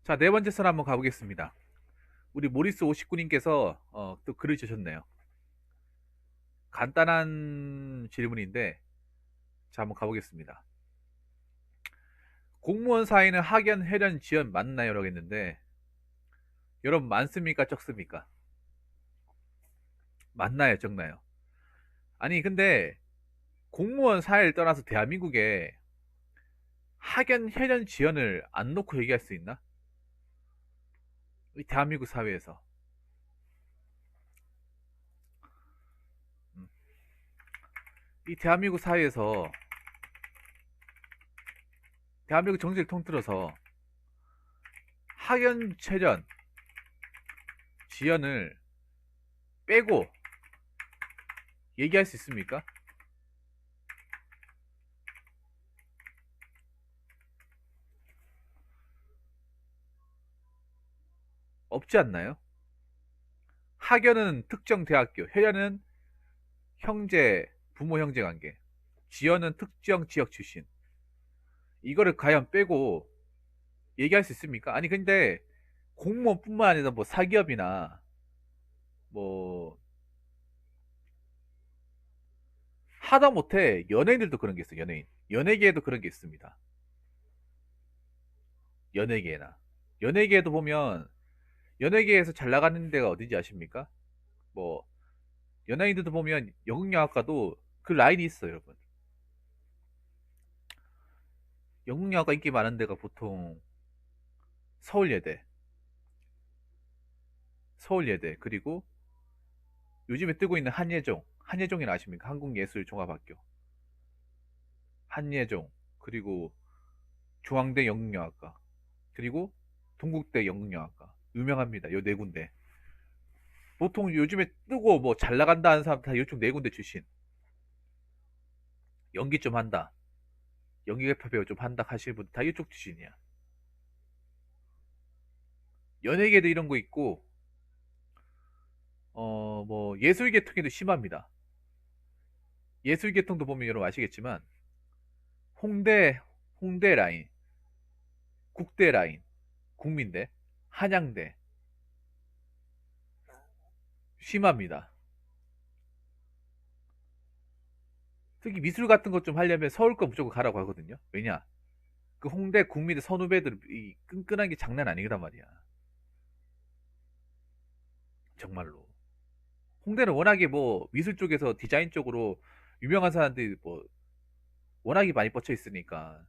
자, 네 번째 선 한번 가보겠습니다. 우리 모리스 59님께서 또 글을 주셨네요. 간단한 질문인데, 자, 한번 가보겠습니다. 공무원 사이는 학연, 회련, 지연 맞나요? 라고 했는데, 여러분 많습니까? 적습니까? 맞나요? 적나요? 아니, 근데 공무원 사이를 떠나서 대한민국에 학연, 회련, 지연을 안 놓고 얘기할 수 있나? 이 대한민국 사회에서. 음. 이 대한민국 사회에서 대한민국 정치를 통틀어서 학연, 회련, 지연을 빼고 얘기할 수 있습니까? 없지 않나요? 학연은 특정 대학교, 회연은 형제, 부모 형제 관계, 지연은 특정 지역 출신. 이거를 과연 빼고 얘기할 수 있습니까? 아니, 근데 공무원뿐만 아니라 뭐 사기업이나 뭐 하다못해 연예인들도 그런 게 있어요. 연예인. 연예계에도 그런 게 있습니다. 연예계나. 연예계에도 보면 연예계에서 잘 나가는 데가 어딘지 아십니까? 뭐 연예인들도 보면 영국영화과도 그 라인이 있어요, 여러분. 영국영화과 인기 많은 데가 보통 서울예대, 서울예대, 그리고 요즘에 뜨고 있는 한예종, 한예종이나 아십니까? 한국예술종합학교, 한예종, 그리고 중앙대 영국영화과, 그리고 동국대 영국영화과. 유명합니다. 요 네 군데. 보통 요즘에 뜨고 뭐 잘 나간다 하는 사람 다 이쪽 네 군데 출신. 연기 좀 한다. 연기계파 배우 좀 한다 하시는 분들 다 이쪽 출신이야. 연예계도 이런 거 있고, 뭐 예술계통에도 심합니다. 예술계통도 보면 여러분 아시겠지만, 홍대, 홍대 라인, 국대 라인, 국민대, 한양대, 심합니다. 특히 미술 같은 것 좀 하려면 서울 거 무조건 가라고 하거든요. 왜냐? 그 홍대, 국민대 선후배들 이 끈끈한 게 장난 아니란 말이야. 정말로. 홍대는 워낙에 뭐 미술 쪽에서 디자인 쪽으로 유명한 사람들이 뭐 워낙에 많이 뻗쳐 있으니까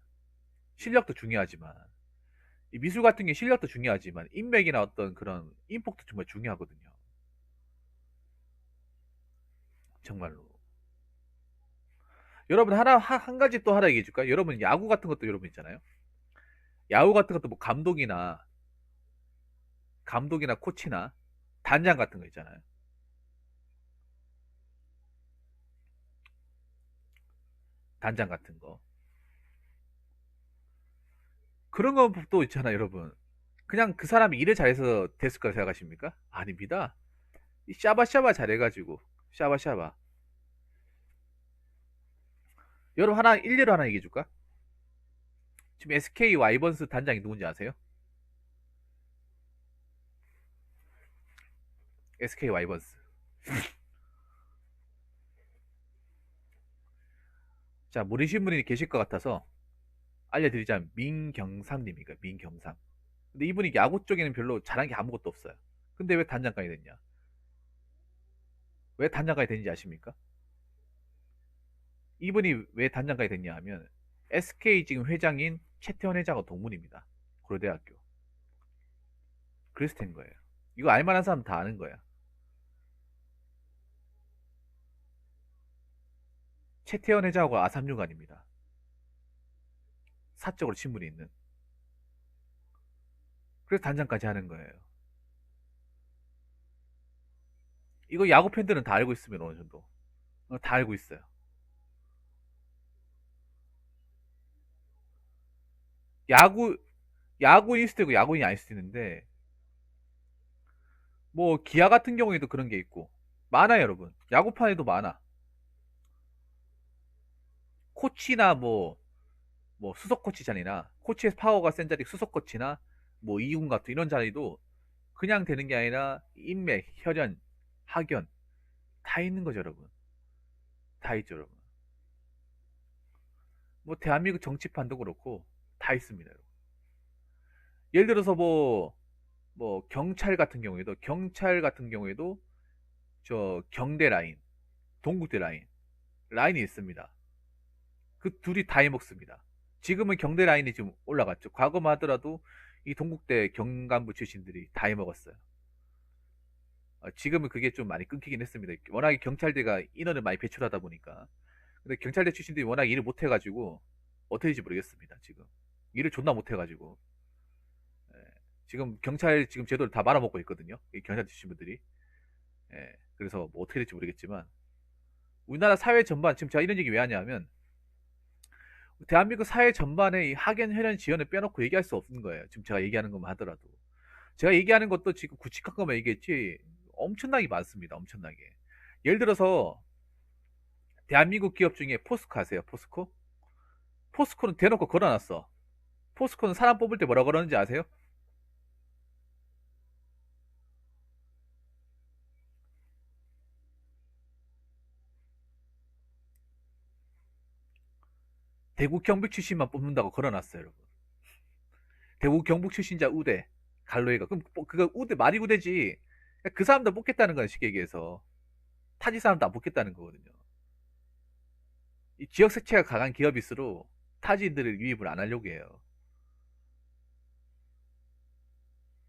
실력도 중요하지만 이 미술 같은 게 실력도 중요하지만 인맥이나 어떤 그런 인폭도 정말 중요하거든요. 정말로. 여러분 한 가지 또 하나 얘기해 줄까요? 여러분 야구 같은 것도 여러분 있잖아요. 야구 같은 것도 뭐 감독이나 코치나 단장 같은 거 있잖아요. 단장 같은 거. 그런 것도 있잖아요, 여러분. 그냥 그 사람이 일을 잘해서 됐을 거라 생각하십니까? 아닙니다. 이 샤바샤바 잘해가지고 샤바샤바. 여러분 하나 일례로 하나 얘기해 줄까? 지금 SK 와이번스 단장이 누군지 아세요? SK 와이번스. 자, 모르신 분이 계실 것 같아서 알려드리자면 민경삼님이니까 민경삼. 근데 이분이 야구 쪽에는 별로 잘한 게 아무것도 없어요. 근데 왜 단장까지 됐냐? 왜 단장까지 됐는지 아십니까? 이분이 왜 단장까지 됐냐 하면 SK 지금 회장인 최태원 회장과 동문입니다. 고려대학교. 그래서 된 거예요. 이거 알만한 사람 다 아는 거야. 최태원 회장하고 아삼육아입니다. 사적으로 친분이 있는. 그래서 단장까지 하는 거예요. 이거 야구 팬들은 다 알고 있으면 어느 정도. 다 알고 있어요. 야구, 야구인일 수도 있고 야구인이 아닐 수도 있는데, 뭐, 기아 같은 경우에도 그런 게 있고, 많아요, 여러분. 야구판에도 많아. 코치나 뭐 수석 코치잖이나, 코치의 파워가 센 자리 수석 코치나, 뭐 이군 같은 이런 자리도 그냥 되는 게 아니라 인맥, 혈연, 학연 다 있는 거죠, 여러분. 다 있죠, 여러분. 뭐 대한민국 정치판도 그렇고 다 있습니다, 여러분. 예를 들어서 뭐 경찰 같은 경우에도 저 경대 라인, 동국대 라인이 있습니다. 그 둘이 다 해먹습니다. 지금은 경대 라인이 지금 올라갔죠. 과거만 하더라도 이 동국대 경간부 출신들이 다 해먹었어요. 지금은 그게 좀 많이 끊기긴 했습니다. 워낙에 경찰대가 인원을 많이 배출하다 보니까. 근데 경찰대 출신들이 워낙 일을 못해가지고 어떻게 될지 모르겠습니다. 지금 일을 존나 못해가지고 예, 지금 경찰 지금 제도를 다 말아먹고 있거든요. 이 경찰 출신 분들이. 예, 그래서 뭐 어떻게 될지 모르겠지만 우리나라 사회 전반 지금 제가 이런 얘기 왜 하냐면 대한민국 사회 전반에 이 학연, 혈연, 지연을 빼놓고 얘기할 수 없는 거예요. 지금 제가 얘기하는 것만 하더라도. 제가 얘기하는 것도 지금 구직한 것만 얘기했지 엄청나게 많습니다. 엄청나게. 예를 들어서 대한민국 기업 중에 포스코 아세요? 포스코? 포스코는 대놓고 걸어놨어. 포스코는 사람 뽑을 때 뭐라 그러는지 아세요? 대구 경북 출신만 뽑는다고 걸어놨어요, 여러분. 대구 경북 출신자 우대 갈로이가 그럼 그거 우대 말이 우대지. 그 사람도 뽑겠다는 거야 쉽게 얘기해서. 타지 사람도 안 뽑겠다는 거거든요. 이 지역 색채가 강한 기업일수록 타지인들을 유입을 안 하려고 해요.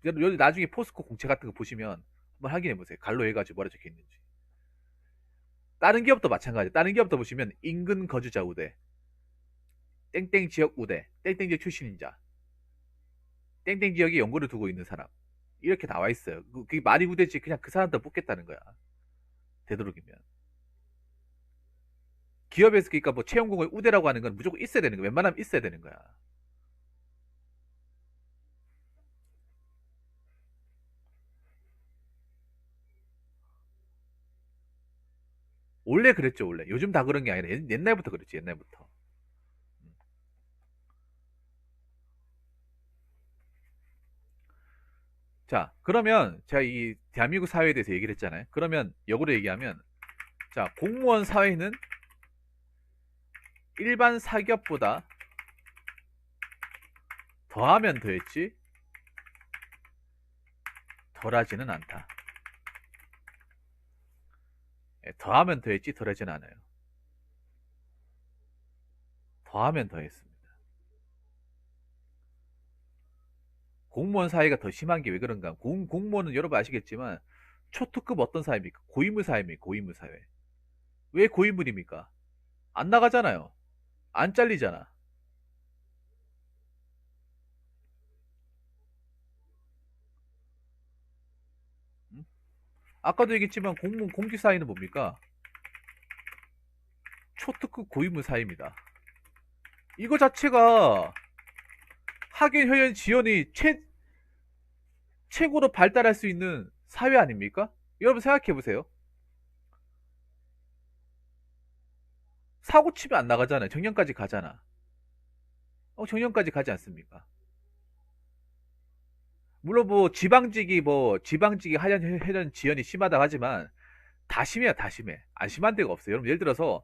여기 나중에 포스코 공채 같은 거 보시면 한번 확인해 보세요. 갈로 해가지고 뭐라 적혀 있는지. 다른 기업도 마찬가지. 다른 기업도 보시면 인근 거주자 우대, 땡땡 지역 우대, 땡땡 지역 출신인 자, 땡땡 지역에 연고를 두고 있는 사람 이렇게 나와 있어요. 그게 말이 우대지 그냥 그 사람들 뽑겠다는 거야. 되도록이면. 기업에서 그러니까 뭐 채용공을 우대라고 하는 건 무조건 있어야 되는 거야. 웬만하면 있어야 되는 거야. 원래 그랬죠, 원래. 요즘 다 그런 게 아니라 옛날부터 그랬지, 옛날부터. 자, 그러면 제가 이 대한민국 사회에 대해서 얘기를 했잖아요. 그러면 역으로 얘기하면, 자, 공무원 사회는 일반 사기업보다 더하면 더했지, 덜하지는 않다. 예, 더하면 더했지, 덜하지는 않아요. 더하면 더했습니다. 공무원 사회가 더 심한 게 왜 그런가? 공무원은 여러분 아시겠지만, 초특급 어떤 사회입니까? 고위물 사회입니까? 고위물 사회. 왜 고위물입니까? 안 나가잖아요. 안 잘리잖아. 음? 아까도 얘기했지만 공무원 공직 사회는 뭡니까? 초특급 고위물 사회입니다. 이거 자체가 학연, 효연, 지연이 최고로 발달할 수 있는 사회 아닙니까? 여러분 생각해보세요. 사고 치면 안 나가잖아요. 정년까지 가잖아. 정년까지 가지 않습니까? 물론 지방직이 하연, 효연, 지연이 심하다고 하지만 다 심해요, 다 심해. 안 심한 데가 없어요. 여러분 예를 들어서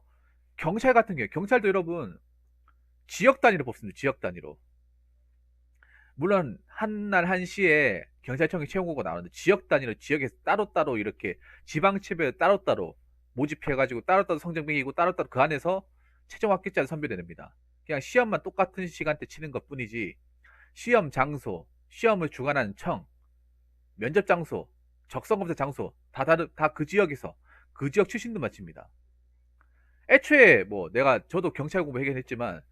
경찰 같은 경우, 경찰도 여러분 지역 단위로 뽑습니다. 지역 단위로. 물론 한날 한시에 경찰청이 채용고가 나오는데 지역 단위로 지역에서 따로따로 이렇게 지방체별 따로따로 모집해가지고 따로따로 성적 매기고 따로따로 그 안에서 최종 합격자를 선별해냅니다. 그냥 시험만 똑같은 시간대 치는 것 뿐이지 시험 장소, 시험을 주관하는 청, 면접 장소, 적성검사 장소 다 그 지역에서 그 지역 출신도 마칩니다. 애초에 뭐 저도 경찰 공부 하긴 했지만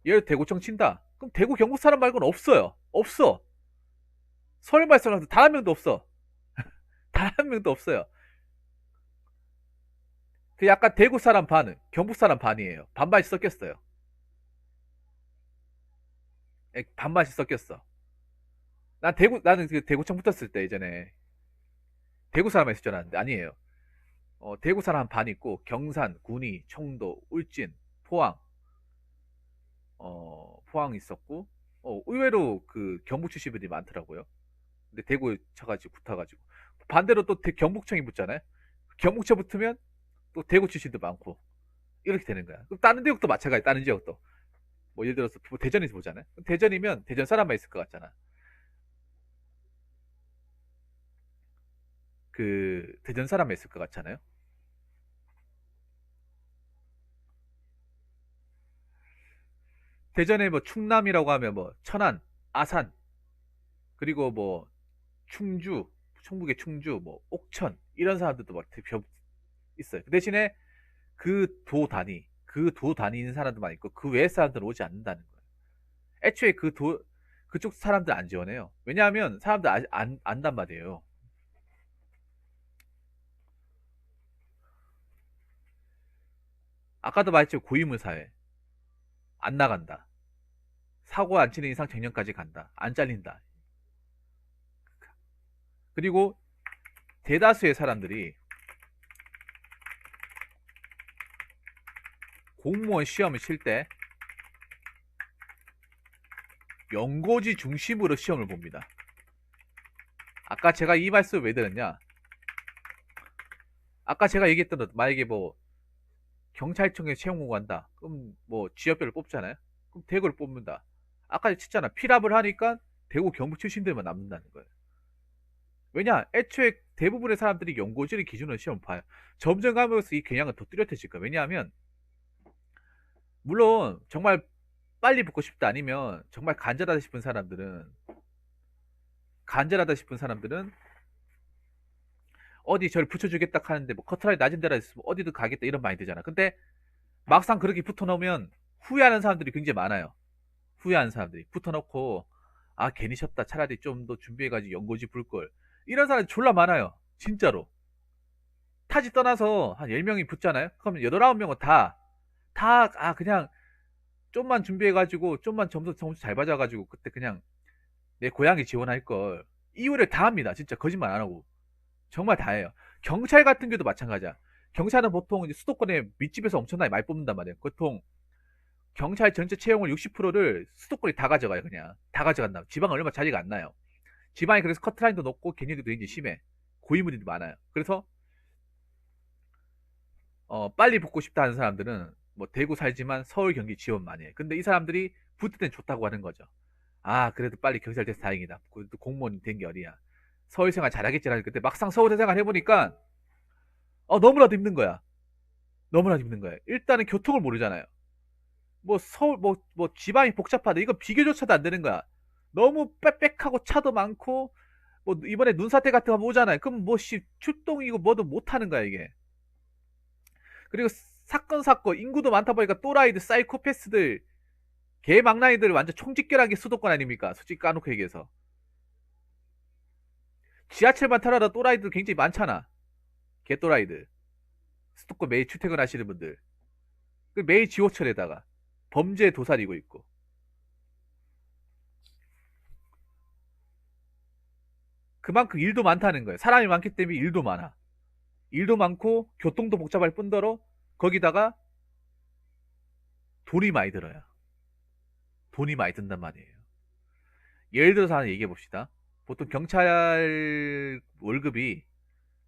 얘를 대구청 친다. 그럼 대구 경북 사람 말고는 없어요. 없어. 서울 말씀하서 단 한 명도 없어. 단 한 명도 없어요. 그 약간 대구 사람 반은 경북 사람 반이에요. 반반씩 섞였어요. 반반씩 섞였어. 나는 그 대구청 붙었을 때 예전에 대구 사람만 있을 줄 알았는데 아니에요. 대구 사람 한 반 있고 경산, 군위, 청도, 울진, 포항, 포항 있었고 의외로 그 경북 출신 분들이 많더라고요. 근데 대구에 쳐가지고 붙어가지고 반대로 또 경북청이 붙잖아요. 경북청 붙으면 또 대구 출신도 많고 이렇게 되는 거야. 그럼 다른 지역도 마찬가지. 다른 지역도 뭐 예를 들어서 대전에서 보잖아요. 대전이면 대전 사람만 있을 것 같잖아. 그 대전 사람만 있을 것 같잖아요. 대전에 뭐 충남이라고 하면 뭐 천안, 아산, 그리고 뭐 충주, 충북의 충주, 뭐 옥천 이런 사람들도 막 대표 있어요. 그 대신에 그 도 단위 있는 사람들만 있고 그 외의 사람들은 오지 않는다는 거예요. 애초에 그쪽 사람들 안 지원해요. 왜냐하면 사람들 안단 말이에요. 아까도 말했죠. 고위물 사회 안 나간다. 사고 안 치는 이상 정년까지 간다. 안 잘린다. 그리고 대다수의 사람들이 공무원 시험을 칠 때 연고지 중심으로 시험을 봅니다. 아까 제가 이 말씀 왜 드렸냐? 아까 제가 얘기했던 것, 만약에 뭐 경찰청에 채용 공고한다. 그럼 뭐 지역별로 뽑잖아요. 그럼 대구를 뽑는다. 아까 쳤잖아. 필압을 하니까 대구 경북 출신들만 남는다는 거예요. 왜냐? 애초에 대부분의 사람들이 연고지를 기준으로 시험 봐요. 점점 가면서 이 경향은 더 뚜렷해질 거예요. 왜냐하면 물론 정말 빨리 붙고 싶다 아니면 정말 간절하다 싶은 사람들은 어디 저를 붙여주겠다 하는데 뭐 커트라인 낮은 데라 있으면 어디든 가겠다 이런 마인드잖아. 근데 막상 그렇게 붙어놓으면 후회하는 사람들이 굉장히 많아요. 후회하는 사람들이 붙어놓고 아 괜히 쉬었다 차라리 좀 더 준비해가지고 연고지 불걸 이런 사람이 졸라 많아요. 진짜로. 타지 떠나서 한 10명이 붙잖아요. 그러면 8, 9명은 그냥 좀만 준비해가지고 좀만 점수 잘 받아가지고 그때 그냥 내 고향에 지원할 걸 이유를 다 합니다. 진짜 거짓말 안 하고 정말 다 해요. 경찰 같은 경우도 마찬가지야. 경찰은 보통 이제 수도권에 밑집에서 엄청나게 많이 뽑는단 말이에요. 보통 경찰 전체 채용을 60%를 수도권이 다 가져가요. 그냥 다 가져간다. 지방은 얼마 자리가 안 나요. 지방이 그래서 커트라인도 높고 개념도 굉장히 심해. 고위물이 많아요. 그래서 빨리 붙고 싶다 하는 사람들은 뭐 대구 살지만 서울 경기 지원 많이 해. 근데 이 사람들이 붙을 땐 좋다고 하는 거죠. 아 그래도 빨리 경찰 돼서 다행이다. 그래도 공무원이 된 게 어디야. 서울 생활 잘하겠지라는 근데 막상 서울 생활 해보니까 너무나도 힘든 거야. 너무나도 힘든 거야. 일단은 교통을 모르잖아요. 뭐 서울 뭐 지방이 복잡하다. 이거 비교조차도 안 되는 거야. 너무 빽빽하고 차도 많고 뭐 이번에 눈사태 같은 거 오잖아요. 그럼 뭐씨 출동이고 뭐도 못 하는 거야 이게. 그리고 사건 인구도 많다 보니까 또라이들 사이코패스들 개망나이들 완전 총집결하게 수도권 아닙니까? 솔직히 까놓고 얘기해서 지하철만 타라도 또라이들 굉장히 많잖아. 개또라이들 수도권 매일 출퇴근하시는 분들 매일 지호철에다가 범죄 도사리고 있고 그만큼 일도 많다는 거예요. 사람이 많기 때문에 일도 많아. 일도 많고 교통도 복잡할 뿐더러 거기다가 돈이 많이 들어요. 돈이 많이 든단 말이에요. 예를 들어서 하나 얘기해 봅시다. 보통 경찰 월급이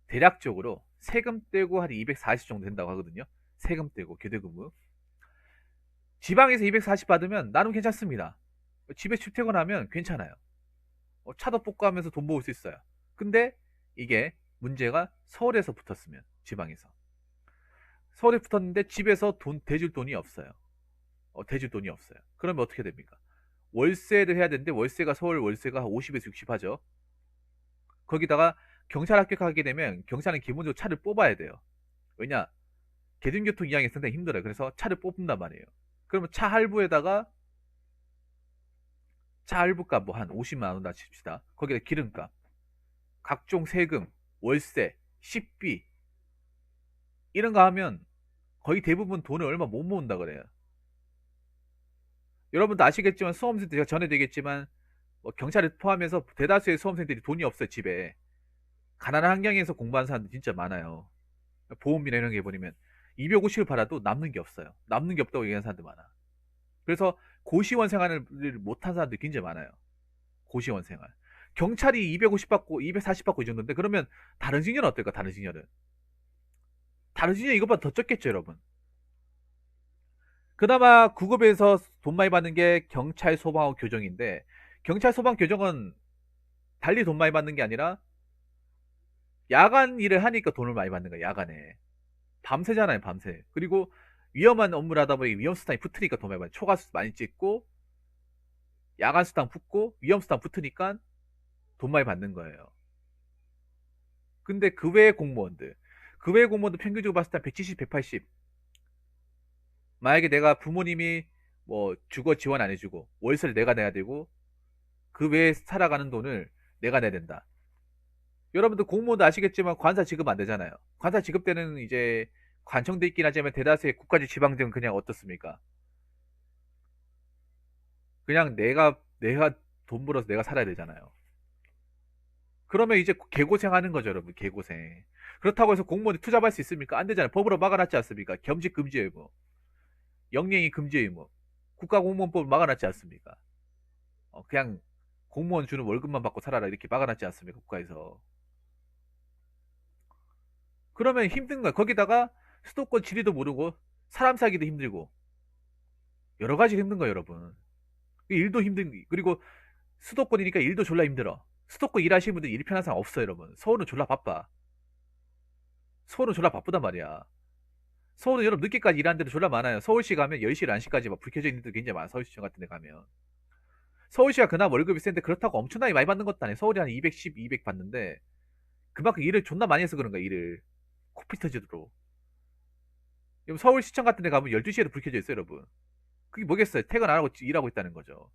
대략적으로 세금 떼고 한 240 정도 된다고 하거든요. 세금 떼고 교대근무. 지방에서 240 받으면 나는 괜찮습니다. 집에 출퇴근하면 괜찮아요. 차도 뽑고 하면서 돈 모을 수 있어요. 근데 이게 문제가 서울에서 붙었으면 지방에서 서울에 붙었는데 집에서 대줄 돈이 없어요. 대줄 돈이 없어요. 그러면 어떻게 됩니까? 월세를 해야 되는데 월세가 서울 월세가 50에서 60 하죠. 거기다가 경찰 합격하게 되면 경찰은 기본적으로 차를 뽑아야 돼요. 왜냐? 대중교통 이용이 상당히 힘들어요. 그래서 차를 뽑는단 말이에요. 그러면 차 할부값 뭐 한 50만 원다 칩시다. 거기다 기름값, 각종 세금, 월세, 식비 이런 거 하면 거의 대부분 돈을 얼마 못 모은다 그래요. 여러분도 아시겠지만 수험생들 제가 전에도 얘기했지만 뭐 경찰을 포함해서 대다수의 수험생들이 돈이 없어요 집에. 가난한 환경에서 공부하는 사람들 진짜 많아요. 보험비나 이런 게 해버리면 250을 받아도 남는 게 없어요. 남는 게 없다고 얘기하는 사람들 많아. 그래서 고시원 생활을 못한 사람들이 굉장히 많아요. 고시원 생활. 경찰이 250 받고 240 받고 이 정도인데 그러면 다른 직렬은 어떨까? 다른 직렬은. 다른 직렬 이것보다 더 적겠죠, 여러분. 그나마 구급에서 돈 많이 받는 게 경찰, 소방하고 교정인데 경찰, 소방, 교정은 달리 돈 많이 받는 게 아니라 야간 일을 하니까 돈을 많이 받는 거야, 야간에. 밤새잖아요, 밤새. 그리고 위험한 업무를 하다 보니 위험 수당이 붙으니까 돈 많이 받아요. 초과수 많이 찍고 야간 수당 붙고 위험 수당 붙으니까 돈 많이 받는 거예요. 근데 그 외의 공무원도 평균적으로 봤을 때 170, 180. 만약에 내가 부모님이 뭐 주거 지원 안 해주고 월세를 내가 내야 되고 그 외에 살아가는 돈을 내가 내야 된다. 여러분들 공무원도 아시겠지만 관사 지급 안 되잖아요. 관사 지급 때는 이제 관청돼 있긴 하지만 대다수의 국가직 지방직은 그냥 어떻습니까? 그냥 내가 돈 벌어서 내가 살아야 되잖아요. 그러면 이제 개고생 하는 거죠, 여러분. 개고생. 그렇다고 해서 공무원이 투잡할 수 있습니까? 안 되잖아요. 법으로 막아놨지 않습니까? 겸직 금지 의무, 영행이 금지 의무, 국가공무원법 막아놨지 않습니까? 그냥 공무원 주는 월급만 받고 살아라 이렇게 막아놨지 않습니까? 국가에서. 그러면 힘든 거야. 거기다가 수도권 지리도 모르고 사람 살기도 힘들고 여러 가지 힘든 거예요, 여러분. 일도 힘든 그리고 수도권이니까 일도 졸라 힘들어. 수도권 일하시는 분들 일 편한 사람 없어요, 여러분. 서울은 졸라 바빠. 서울은 졸라 바쁘단 말이야. 서울은 여러분 늦게까지 일하는 데도 졸라 많아요. 서울시 가면 10시, 11시까지 막 불 켜져 있는 데도 굉장히 많아. 서울시청 같은 데 가면. 서울시가 그나마 월급이 센데 그렇다고 엄청나게 많이 받는 것도 아니에요. 서울이 한 210, 200 받는데 그만큼 일을 존나 많이 해서 그런 거야, 일을. 코피 터지도록. 서울시청 같은 데 가면 12시에도 불 켜져 있어요, 여러분. 그게 뭐겠어요? 퇴근 안 하고 일하고 있다는 거죠.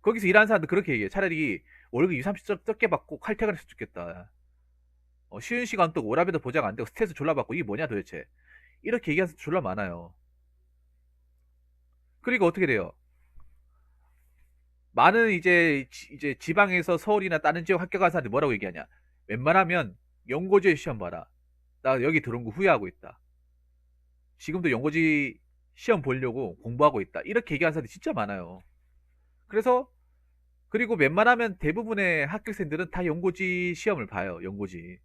거기서 일하는 사람들 그렇게 얘기해. 차라리 월급 2, 30 적게 받고 칼퇴근해서 죽겠다. 쉬는 시간 또 워라밸도 보장 안 되고 스트레스 졸라 받고 이게 뭐냐 도대체. 이렇게 얘기하는 사람 졸라 많아요. 그리고 어떻게 돼요? 많은 이제 지방에서 서울이나 다른 지역 학교 간 사람들이 뭐라고 얘기하냐? 웬만하면 연고지에 시험 봐라. 나 여기 들어온 거 후회하고 있다. 지금도 연고지 시험 보려고 공부하고 있다. 이렇게 얘기하는 사람들이 진짜 많아요. 그래서 그리고 웬만하면 대부분의 합격생들은 다 연고지 시험을 봐요. 연고지.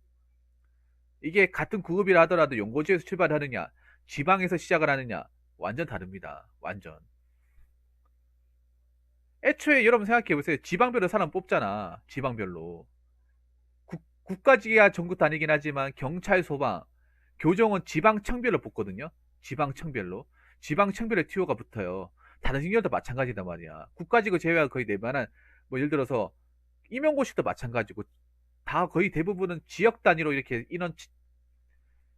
이게 같은 구급이라 하더라도 연고지에서 출발하느냐, 지방에서 시작을 하느냐, 완전 다릅니다. 완전. 애초에 여러분 생각해 보세요. 지방별로 사람 뽑잖아. 지방별로. 국가직이야 전국 다니긴 하지만 경찰, 소방, 교정은 지방청별로 뽑거든요. 지방청별로. 지방청별에 티오가 붙어요. 다른 직렬도 마찬가지단 말이야. 국가직을 제외하고 거의 내만한 뭐 예를 들어서 임용고시도 마찬가지고 다 거의 대부분은 지역 단위로 이렇게 인원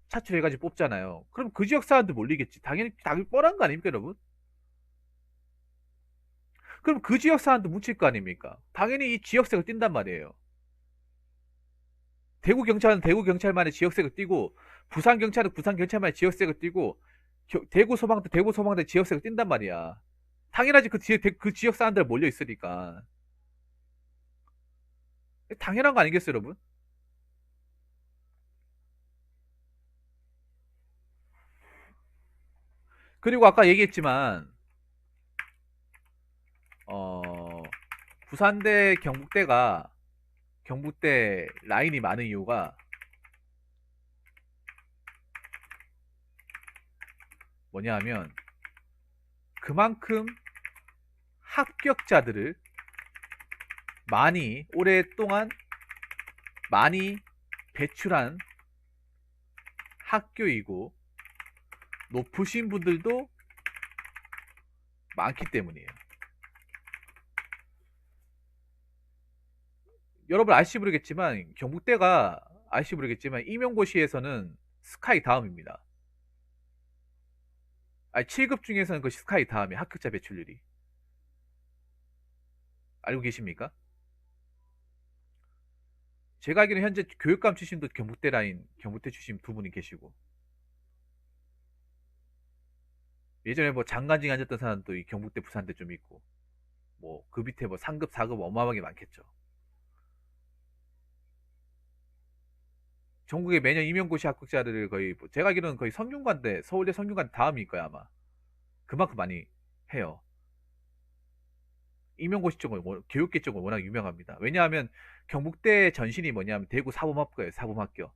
차출해가지고 뽑잖아요. 그럼 그 지역 사람들 몰리겠지. 당연히 뻔한 거 아닙니까, 여러분? 그럼 그 지역 사람도 묻힐 거 아닙니까? 당연히 이 지역색을 띈단 말이에요. 대구 경찰은 대구 경찰만의 지역색을 띠고 부산 경찰은 부산 경찰만의 지역색을 띠고 대구 소방도 대구 소방대 지역색을 띈단 말이야. 당연하지 그 지역 사람들 몰려 있으니까. 당연한 거 아니겠어요, 여러분? 그리고 아까 얘기했지만 어 부산대 경북대 라인이 많은 이유가 뭐냐 하면 그만큼 합격자들을 오랫동안 많이 배출한 학교이고 높으신 분들도 많기 때문이에요. 여러분 경북대가 아실지 모르겠지만 임용고시에서는 스카이 다음입니다. 아니 7급 중에서는 그 스카이 다음에 합격자 배출률이. 알고 계십니까? 제가 알기로는 현재 교육감 출신도 경북대 출신 두 분이 계시고 예전에 뭐 장관직 앉았던 사람도 이 경북대 부산대 좀 있고 뭐 그 밑에 뭐 3급 4급 어마어마하게 많겠죠. 전국에 매년 임용고시 합격자들을 거의 제가 알기로는 거의 성균관대 서울대 성균관 다음일 거야 아마. 그만큼 많이 해요. 임용고시 쪽은 교육계 쪽은 워낙 유명합니다. 왜냐하면 경북대 전신이 뭐냐면 대구 사범학교예요. 사범학교.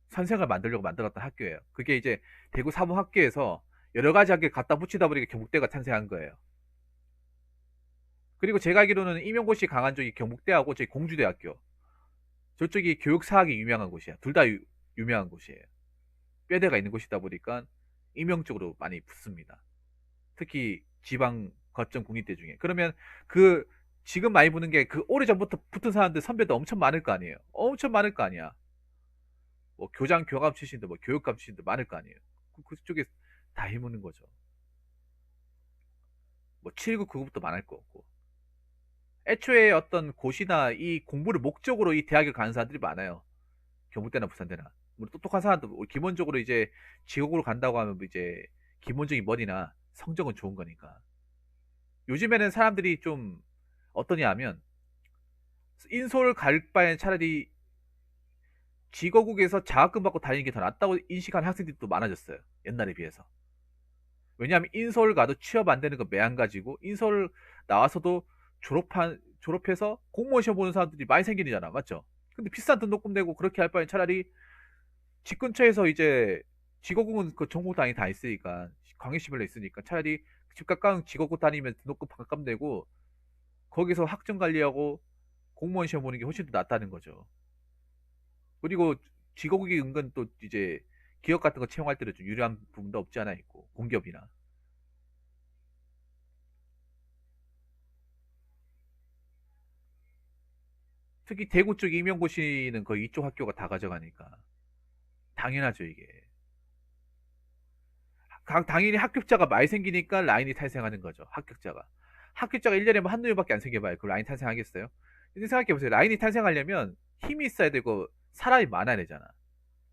선생을 만들려고 만들었던 학교예요. 그게 이제 대구 사범학교에서 여러 가지 학교 갖다 붙이다 보니까 경북대가 탄생한 거예요. 그리고 제가 알기로는 임용고시 강한 쪽이 경북대하고 저희 공주대학교. 저쪽이 교육사학이 유명한 곳이야. 둘 다 유명한 곳이에요. 뼈대가 있는 곳이다 보니까 임용 쪽으로 많이 붙습니다. 특히 지방 거점 국립대 중에. 그러면 그 지금 많이 보는 게 그 오래전부터 붙은 사람들 선배도 엄청 많을 거 아니에요. 엄청 많을 거 아니야. 뭐 교장 교감 출신들 뭐 교육감 출신들 많을 거 아니에요. 그쪽에 다 해무는 거죠. 뭐 7급 그것도 많을 거고. 애초에 어떤 고시나 이 공부를 목적으로 이 대학에 가는 사람들이 많아요. 경북대나 부산대나. 뭐 똑똑한 사람도 기본적으로 이제 지옥으로 간다고 하면 뭐 이제 기본적인 머리나 성적은 좋은 거니까. 요즘에는 사람들이 좀 어떠냐 하면 인솔 갈 바엔 차라리 직어국에서 장학금 받고 다니는 게 더 낫다고 인식하는 학생들이 또 많아졌어요. 옛날에 비해서. 왜냐하면 인서울 가도 취업 안 되는 거 매한 가지고 인서울 나와서도 졸업해서 공무원 시험 보는 사람들이 많이 생기잖아, 맞죠? 근데 비싼 등록금 내고 그렇게 할 바엔 차라리 집 근처에서 이제 직업군은 그 전국 단위 다 있으니까 광역시별로 있으니까 차라리 집 가까운 직업군 다니면 등록금 반값 내고 거기서 학점 관리하고 공무원 시험 보는 게 훨씬 더 낫다는 거죠. 그리고 직업국이 은근 또 이제 기업 같은 거 채용할 때도 좀 유리한 부분도 없지 않아 있고 공기업이나 특히 대구 쪽 임용고시는 거의 이쪽 학교가 다 가져가니까 당연하죠 이게. 당연히 합격자가 많이 생기니까 라인이 탄생하는 거죠. 합격자가 1년에 뭐 한두 명밖에 안 생겨봐요. 그 라인 탄생하겠어요? 근데 생각해보세요. 라인이 탄생하려면 힘이 있어야 되고 사람이 많아야 되잖아.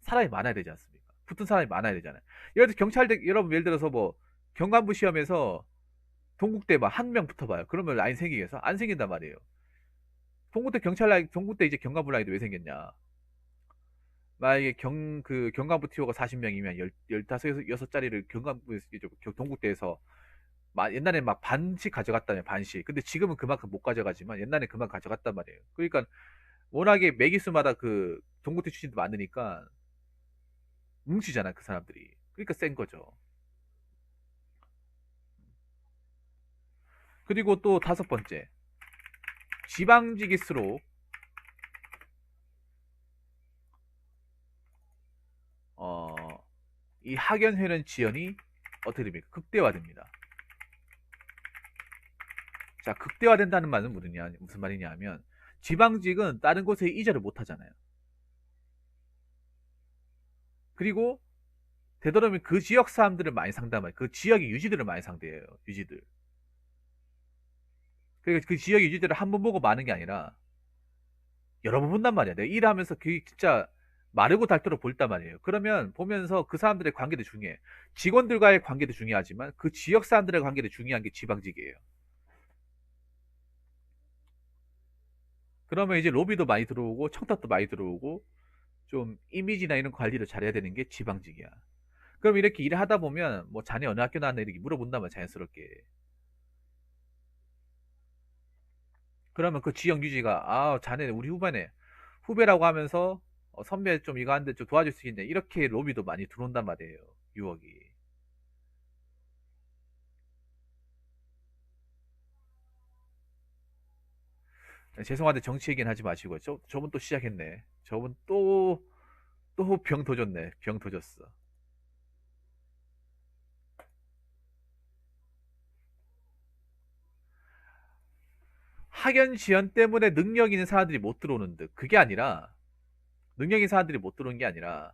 사람이 많아야 되지 않습니까? 붙은 사람이 많아야 되잖아요. 예를 들어 여러분 예를 들어서 뭐 경관부 시험에서 동국대 막 한 명 붙어봐요. 그러면 라인 생기겠어? 안 생긴단 말이에요. 동국대 이제 경관부 라인도 왜 생겼냐? 만약에 경관부 티오가 40명이면 15, 6자리를 경관부에서, 동국대에서, 옛날에 막 반씩 가져갔다며, 반씩. 근데 지금은 그만큼 못 가져가지만, 옛날에 그만 가져갔단 말이에요. 그러니까, 워낙에 매기수마다 그, 동국대 출신도 많으니까, 뭉치잖아, 그 사람들이. 그러니까 센 거죠. 그리고 또 다섯 번째. 지방직일수록, 어, 이 학연회는 지연이 어떻게 됩니까? 극대화됩니다. 자, 극대화된다는 말은 무슨 말이냐 하면 지방직은 다른 곳에 이전을 못 하잖아요. 그리고 되도록이면 그 지역 사람들을 많이 상담해요. 그 지역의 유지들을 많이 상대해요. 유지들. 그러니까 그 지역의 유지들을 한 번 보고 마는 게 아니라 여러 번 본단 말이야. 내가 일하면서 그게 진짜 마르고 닳도록 볼단 말이에요. 그러면 보면서 그 사람들의 관계도 중요해. 직원들과의 관계도 중요하지만 그 지역 사람들의 관계도 중요한 게 지방직이에요. 그러면 이제 로비도 많이 들어오고 청탁도 많이 들어오고 좀 이미지나 이런 관리를 잘해야 되는 게 지방직이야. 그럼 이렇게 일을 하다 보면 뭐 자네 어느 학교 나왔나 이렇게 물어본다면 자연스럽게. 그러면 그 지역 유지가 자네 우리 후배라고 하면서 선배 좀 이거 하는데 좀 도와줄 수 있냐 이렇게 로비도 많이 들어온단 말이에요. 유혹이. 죄송한데 정치 얘기는 하지 마시고 저분 또 시작했네. 저분 또 병 도졌네. 병 도졌어. 학연 지연 때문에 능력 있는 사람들이 못 들어오는 듯. 그게 아니라 능력 있는 사람들이 못 들어오는 게 아니라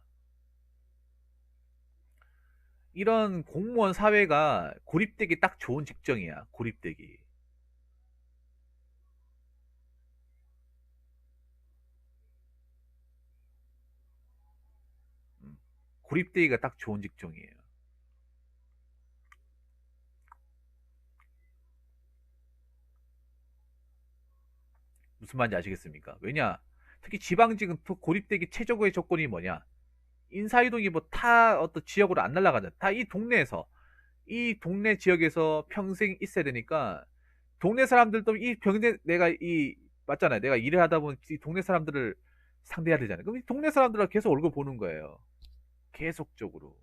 이런 공무원 사회가 고립되기 딱 좋은 직정이야. 고립되기. 음, 고립되기가 딱 좋은 직종이에요. 무슨 말인지 아시겠습니까? 왜냐? 특히 지방직은 또 고립되기 최적의 조건이 뭐냐? 인사이동이 뭐 타 어떤 지역으로 안 날아가잖아. 다 이 동네에서 이 동네 지역에서 평생 있어야 되니까 동네 사람들도 이 병내 내가 이 맞잖아요. 내가 일을 하다 보면 이 동네 사람들을 상대해야 되잖아요. 그럼 이 동네 사람들하고 계속 얼굴 보는 거예요. 계속적으로.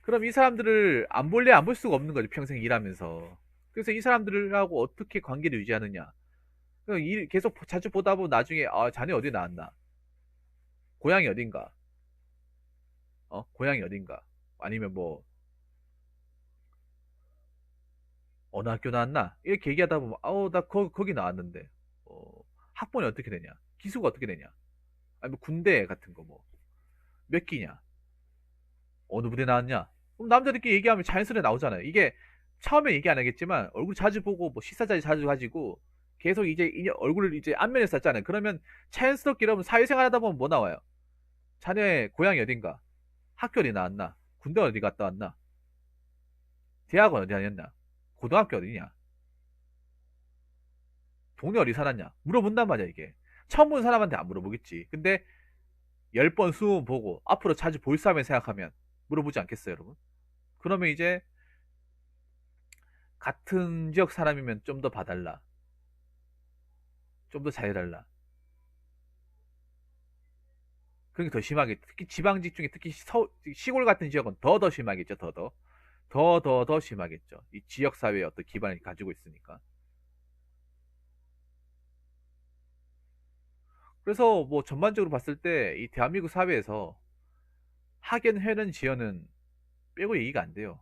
그럼 이 사람들을 안 볼래 안 볼 수가 없는 거죠. 평생 일하면서. 그래서 이 사람들하고 어떻게 관계를 유지하느냐. 계속 자주 보다 보면 나중에 아 자네 어디 나왔나? 고향이 어딘가? 고향이 어딘가? 아니면 뭐 어느 학교 나왔나? 이렇게 얘기하다 보면 아우 나 거기 나왔는데 학번이 어떻게 되냐? 기수가 어떻게 되냐? 아니 뭐 군대 같은 거 뭐 몇 기냐? 어느 부대 나왔냐? 그럼 남자들끼리 얘기하면 자연스레 나오잖아요. 이게 처음에 얘기 안 하겠지만 얼굴 자주 보고 뭐 식사자리 자주 가지고 계속 이제 얼굴을 이제 안면에 썼잖아요. 그러면 자연스럽게 여러분 사회생활 하다 보면 뭐 나와요? 자네 고향이 어딘가? 학교 어디 나왔나? 군대 어디 갔다 왔나? 대학원 어디 다녔나? 고등학교 어디냐? 동네 어디 살았냐? 물어본단 말이야 이게. 처음 본 사람한테 안 물어보겠지. 근데 10번 20번 보고 앞으로 자주 볼 사람을 생각하면 물어보지 않겠어요 여러분? 그러면 이제 같은 지역 사람이면 좀 더 봐달라. 좀 더 잘해달라. 그게 더 심하게 특히 지방직 중에 특히 시골 같은 지역은 더 심하겠죠. 더 심하겠죠. 이 지역 사회의 어떤 기반을 가지고 있으니까. 그래서 뭐 전반적으로 봤을 때 이 대한민국 사회에서 학연, 현연, 지연은 빼고 얘기가 안 돼요.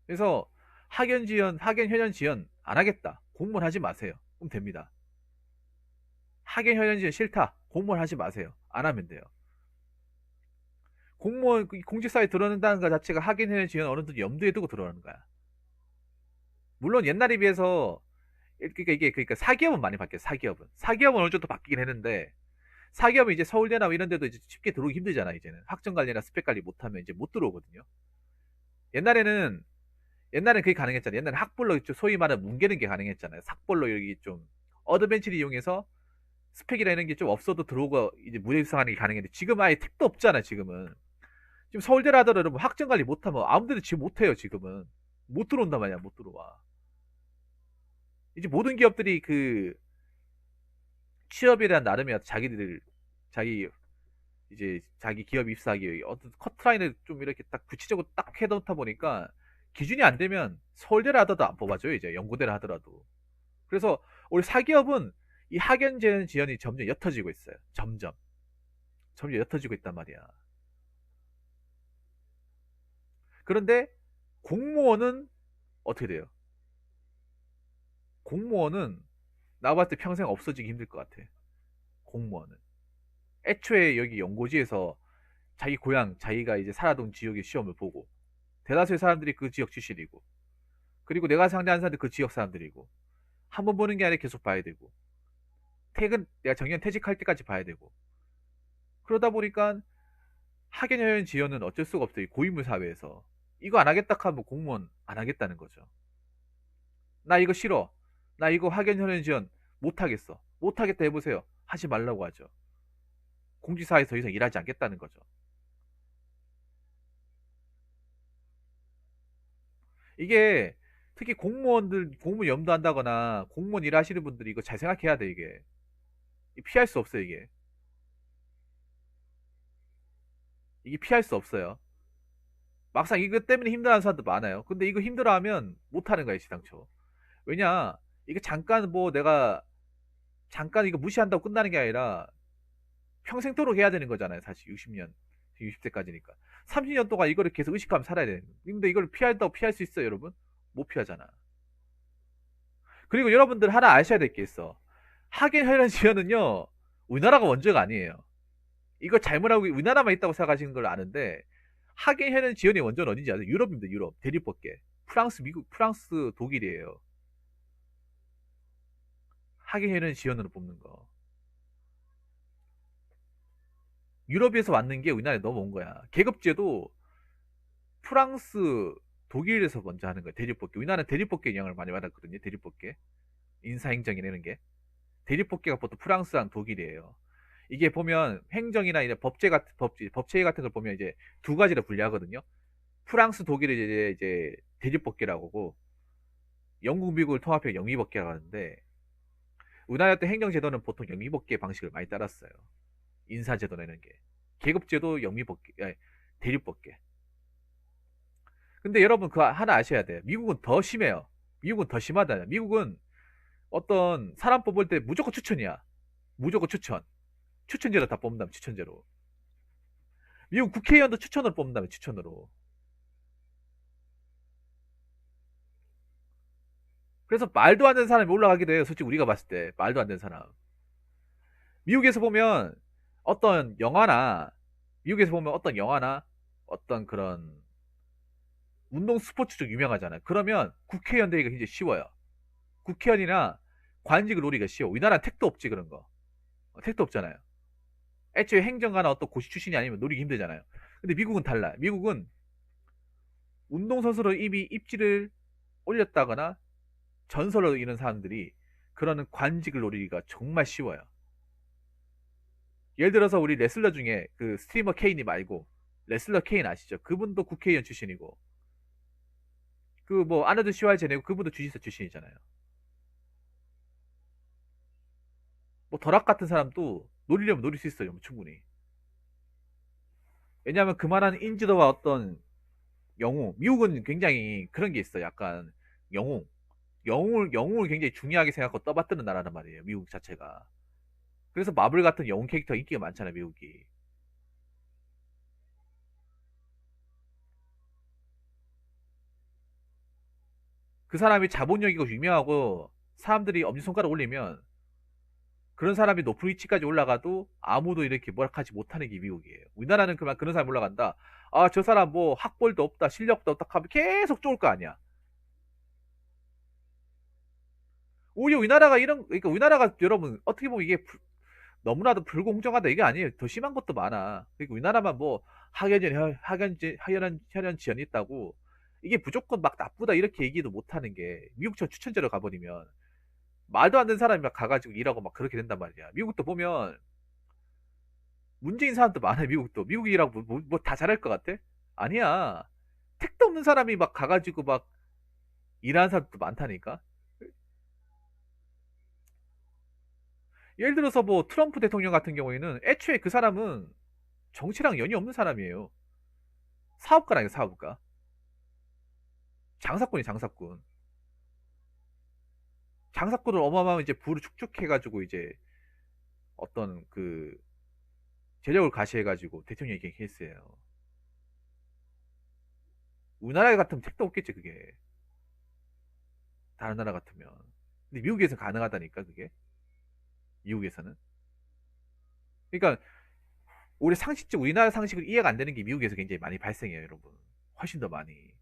그래서 학연, 현연, 지연 안 하겠다. 공무원 하지 마세요. 그럼 됩니다. 학연, 현연, 지연 싫다. 공무원 하지 마세요. 안 하면 돼요. 공무원 공직사회 들어온다는 것 자체가 학연, 현연, 지연 어느 정도 염두에 두고 들어가는 거야. 물론 옛날에 비해서 그러니까 이게 그러니까 사기업은 많이 바뀌어요. 사기업은 어느 정도 바뀌긴 했는데 사기업은 이제 서울대나 뭐 이런 데도 이제 쉽게 들어오기 힘들잖아. 이제는 학점 관리나 스펙 관리 못하면 이제 못 들어오거든요. 옛날에는 그게 가능했잖아요. 옛날에 학벌로 소위 말하는 뭉개는 게 가능했잖아요. 삭벌로 여기 좀 어드벤치를 이용해서 스펙이라는 게 좀 없어도 들어오고 이제 무대 수상하는 게 가능했는데 지금 아예 택도 없잖아. 지금은 지금 서울대라 하더라도 여러분 학점 관리 못하면 아무데도 지금 못해요. 지금은 못 들어온단 말이야. 못 들어와. 이제 모든 기업들이 그 취업에 대한 나름의 자기 이제 자기 기업 입사하기 어떤 커트라인을 좀 이렇게 딱 구체적으로 딱 해놓다 보니까 기준이 안 되면 서울대를 하더라도 안 뽑아줘요. 이제 연고대를 하더라도. 그래서 우리 사기업은 이 학연 재연 지연이 점점 옅어지고 있어요. 점점 옅어지고 있단 말이야. 그런데 공무원은 어떻게 돼요? 공무원은 나 봤을 때 평생 없어지기 힘들 것 같아. 공무원은. 애초에 여기 연고지에서 자기 고향, 자기가 이제 살아던 지역의 시험을 보고 대다수의 사람들이 그 지역 출신이고 그리고 내가 상대하는 사람들 그 지역 사람들이고 한 번 보는 게 아니라 계속 봐야 되고 내가 정년 퇴직할 때까지 봐야 되고 그러다 보니까 학연여연 지연은 어쩔 수가 없어요. 고인물 사회에서 이거 안 하겠다 하면 공무원 안 하겠다는 거죠. 나 이거 싫어. 나 이거 학연여연 지연 못 하겠어. 못 하겠다 해보세요. 하지 말라고 하죠. 공직사회에서 더 이상 일하지 않겠다는 거죠. 이게 특히 공무원 염두한다거나 공무원 일하시는 분들이 이거 잘 생각해야 돼 이게 피할 수 없어요 이게 피할 수 없어요. 막상 이거 때문에 힘들어하는 사람도 많아요. 근데 이거 힘들어하면 못하는 거예요 시당초. 왜냐 이게 잠깐 뭐 내가 잠깐 이거 무시한다고 끝나는 게 아니라 평생토록 해야 되는 거잖아요 사실 60년 60세까지니까 30년 동안 이거를 계속 의식하면 살아야 되는 거예요. 근데 이걸 피한다고 피할 수 있어요 여러분? 못 피하잖아. 그리고 여러분들 하나 아셔야 될 게 있어. 학연혈연 지연은요 우리나라가 원조가 아니에요. 이거 잘못하고 우리나라만 있다고 생각하시는 걸 아는데 학연혈연 지연의 원조는 어딘지 아세요? 유럽입니다. 유럽 대륙밖에 프랑스 미국 프랑스 독일이에요. 학연혈연 지연으로 뽑는 거 유럽에서 왔는 게 우리나라에 넘어온 거야. 계급제도 프랑스 독일에서 먼저 하는 거야. 대륙법계 우리나라는 대륙법계 영향을 많이 받았거든요. 대륙법계 인사행정이 내는 게 대륙법계가 보통 프랑스랑 독일이에요. 이게 보면 행정이나 이제 법제 같은 걸 보면 이제 두 가지로 분류하거든요. 프랑스, 독일을 이제 대륙법계라고 하고, 영국, 미국을 통합해 영미법계라고 하는데, 우리나라 때 행정제도는 보통 영미법계 방식을 많이 따랐어요. 인사제도나 이런 게. 계급제도 영미법계, 아니, 대륙법계. 근데 여러분 그거 하나 아셔야 돼요. 미국은 더 심해요. 미국은 더 심하다. 미국은 어떤 사람 뽑을 때 무조건 추천이야. 무조건 추천. 추천제로 다 뽑는다면 추천제로. 미국 국회의원도 추천으로 뽑는다면 추천으로. 그래서 말도 안 되는 사람이 올라가기도 해요. 솔직히 우리가 봤을 때 말도 안 되는 사람. 미국에서 보면 어떤 영화나 미국에서 보면 어떤 영화나 어떤 그런 운동 스포츠 쪽 유명하잖아요. 그러면 국회의원 되기가 굉장히 쉬워요. 국회의원이나 관직을 노리기가 쉬워. 우리나라는 택도 없지 그런 거. 택도 없잖아요. 애초에 행정가나 어떤 고시 출신이 아니면 노리기 힘들잖아요. 근데 미국은 달라요. 미국은 운동선수로 이미 입지를 올렸다거나 전설로 이런 사람들이 그러는 관직을 노리기가 정말 쉬워요. 예를 들어서 우리 레슬러 중에 그 스트리머 케인이 말고 레슬러 케인 아시죠? 그분도 국회의원 출신이고 그 뭐 아너드 슈왈제네고 그분도 주지사 출신이잖아요. 뭐 더락 같은 사람도 노리려면 노릴 수 있어요. 뭐 충분히. 왜냐하면 그만한 인지도와 어떤 영웅 미국은 굉장히 그런 게 있어. 약간 영웅 영웅을 굉장히 중요하게 생각하고 떠받드는 나라란 말이에요. 미국 자체가. 그래서 마블 같은 영웅 캐릭터 인기가 많잖아요. 미국이. 그 사람이 자본력이고 유명하고 사람들이 엄지손가락 올리면 그런 사람이 높은 위치까지 올라가도 아무도 이렇게 뭐라하지 못하는 게 미국이에요. 우리나라는 그런 사람 올라간다. 아, 저 사람 뭐 학벌도 없다, 실력도 없다 하면 계속 쫄 거 아니야. 오히려 우리나라가 그러니까 우리나라가 여러분 어떻게 보면 이게 너무나도 불공정하다 이게 아니에요. 더 심한 것도 많아. 그러니까 우리나라만 뭐 학연 지연이 있다고 이게 무조건 막 나쁘다 이렇게 얘기도 못하는 게 미국처럼 추천제로 가버리면 말도 안 되는 사람이 막 가가지고 일하고 막 그렇게 된단 말이야. 미국도 보면 문재인 사람도 많아요. 미국도 미국 일하고 뭐 다 잘할 것 같아? 아니야. 택도 없는 사람이 막 가가지고 막 일하는 사람도 많다니까. 예를 들어서 뭐 트럼프 대통령 같은 경우에는 애초에 그 사람은 정치랑 연이 없는 사람이에요. 사업가라니까 사업가. 장사꾼이 장사꾼. 장사꾼을 어마어마한 이제 부를 축적해가지고 이제 어떤 그 재력을 가시해가지고 대통령이 했어요. 우리나라 같으면 택도 없겠지 그게. 다른 나라 같으면. 근데 미국에서 가능하다니까 그게. 미국에서는. 그러니까 우리나라 상식을 이해가 안 되는 게 미국에서 굉장히 많이 발생해요, 여러분. 훨씬 더 많이.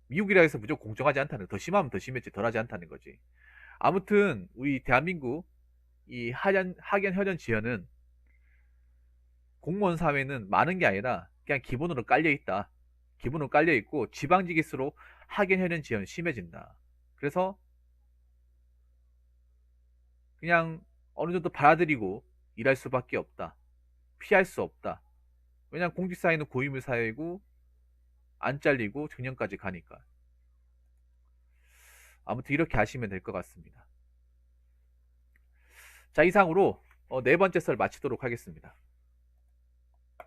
미국이라 해서 무조건 공정하지 않다는 더 심하면 더 심했지 덜하지 않다는 거지. 아무튼 우리 대한민국 이 학연 현연 지연은 공무원 사회는 많은 게 아니라 그냥 기본으로 깔려 있다. 기본으로 깔려 있고 지방직일수록 학연 현연 지연 심해진다. 그래서 그냥 어느 정도 받아들이고 일할 수밖에 없다. 피할 수 없다. 왜냐면 공직사회는 고위물 사회이고 안 잘리고 정년까지 가니까. 아무튼 이렇게 하시면 될 것 같습니다. 자, 이상으로 네 번째 썰 마치도록 하겠습니다.